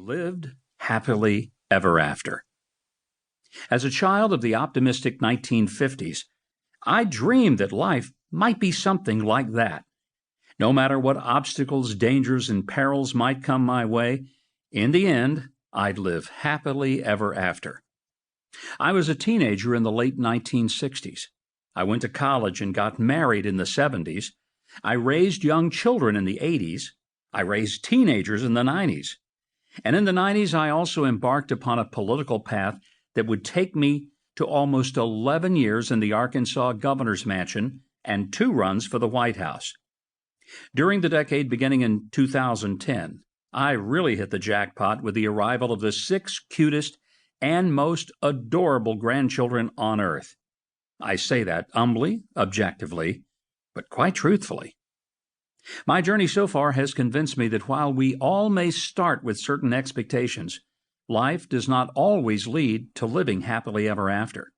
lived happily ever after. As a child of the optimistic 1950s, I dreamed that life might be something like that. No matter what obstacles, dangers, and perils might come my way, in the end, I'd live happily ever after. I was a teenager in the late 1960s. I went to college and got married in the 70s. I raised young children in the 80s. I raised teenagers in the 90s. And in the 90s, I also embarked upon a political path that would take me to almost 11 years in the Arkansas governor's mansion and 2 runs for the White House. During the decade beginning in 2010, I really hit the jackpot with the arrival of the 6 cutest and most adorable grandchildren on earth. I say that humbly, objectively, but quite truthfully. My journey so far has convinced me that while we all may start with certain expectations, life does not always lead to living happily ever after.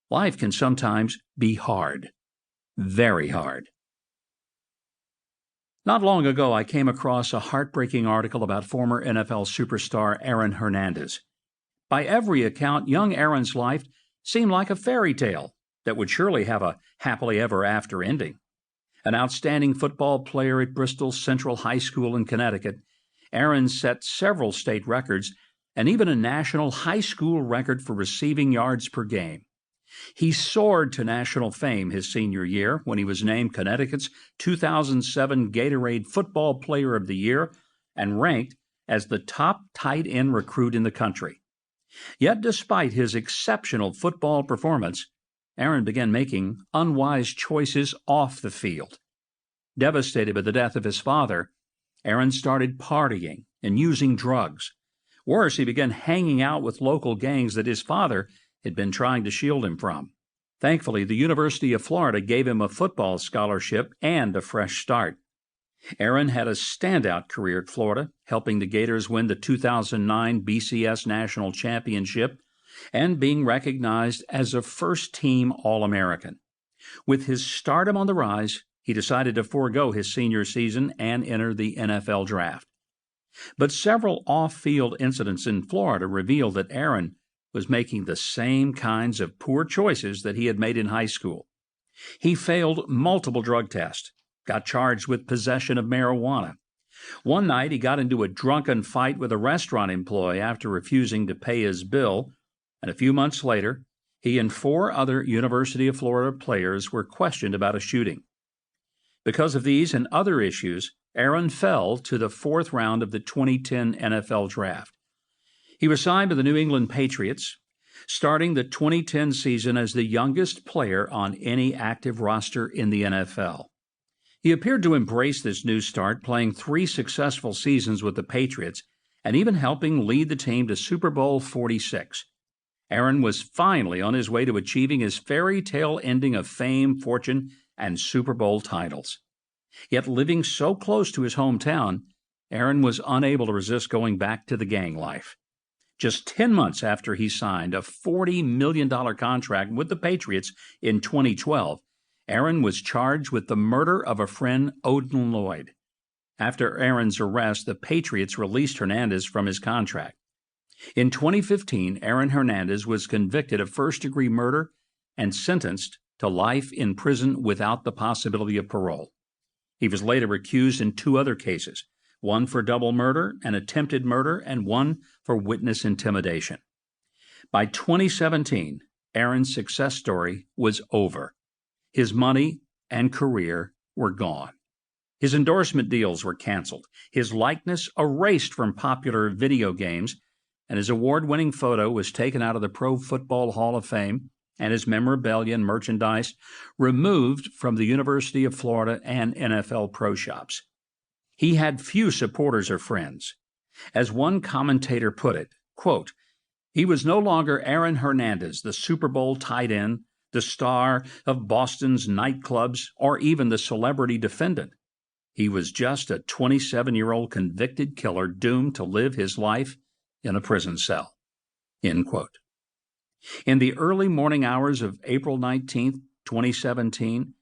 Life can sometimes be hard, very hard. Not long ago, I came across a heartbreaking article about former NFL superstar Aaron Hernandez. By every account, young Aaron's life seemed like a fairy tale that would surely have a happily ever after ending. An outstanding football player at Bristol Central High School in Connecticut, Aaron set several state records and even a national high school record for receiving yards per game. He soared to national fame his senior year when he was named Connecticut's 2007 Gatorade Football Player of the Year and ranked as the top tight end recruit in the country. Yet despite his exceptional football performance, Aaron began making unwise choices off the field. Devastated by the death of his father, Aaron started partying and using drugs. Worse, he began hanging out with local gangs that his father had been trying to shield him from. Thankfully, the University of Florida gave him a football scholarship and a fresh start. Aaron had a standout career at Florida, helping the Gators win the 2009 BCS National Championship and being recognized as a first-team All-American. With his stardom on the rise, he decided to forego his senior season and enter the NFL draft. But several off-field incidents in Florida revealed that Aaron was making the same kinds of poor choices that he had made in high school. He failed multiple drug tests, got charged with possession of marijuana. One night, he got into a drunken fight with a restaurant employee after refusing to pay his bill, and a few months later, he and 4 other University of Florida players were questioned about a shooting. Because of these and other issues, Aaron fell to the 4th round of the 2010 NFL Draft. He was signed by the New England Patriots, starting the 2010 season as the youngest player on any active roster in the NFL. He appeared to embrace this new start, playing 3 successful seasons with the Patriots and even helping lead the team to Super Bowl 46. Aaron was finally on his way to achieving his fairy tale ending of fame, fortune, and Super Bowl titles. Yet living so close to his hometown, Aaron was unable to resist going back to the gang life. Just 10 months after he signed a $40 million contract with the Patriots in 2012, Aaron was charged with the murder of a friend, Odin Lloyd. After Aaron's arrest, the Patriots released Hernandez from his contract. In 2015, Aaron Hernandez was convicted of first-degree murder and sentenced to life in prison without the possibility of parole. He was later accused in 2 other cases, one for double murder and attempted murder, and one for witness intimidation. By 2017, Aaron's success story was over. His money and career were gone. His endorsement deals were canceled, his likeness erased from popular video games, and his award-winning photo was taken out of the Pro Football Hall of Fame and his memorabilia and merchandise removed from the University of Florida and NFL pro shops. He had few supporters or friends. As one commentator put it, quote, "He was no longer Aaron Hernandez, the Super Bowl tight end, the star of Boston's nightclubs, or even the celebrity defendant. He was just a 27-year-old convicted killer doomed to live his life in a prison cell." End quote. In the early morning hours of April 19, 2017,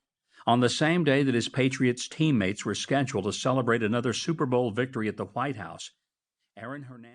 on the same day that his Patriots teammates were scheduled to celebrate another Super Bowl victory at the White House, Aaron Hernandez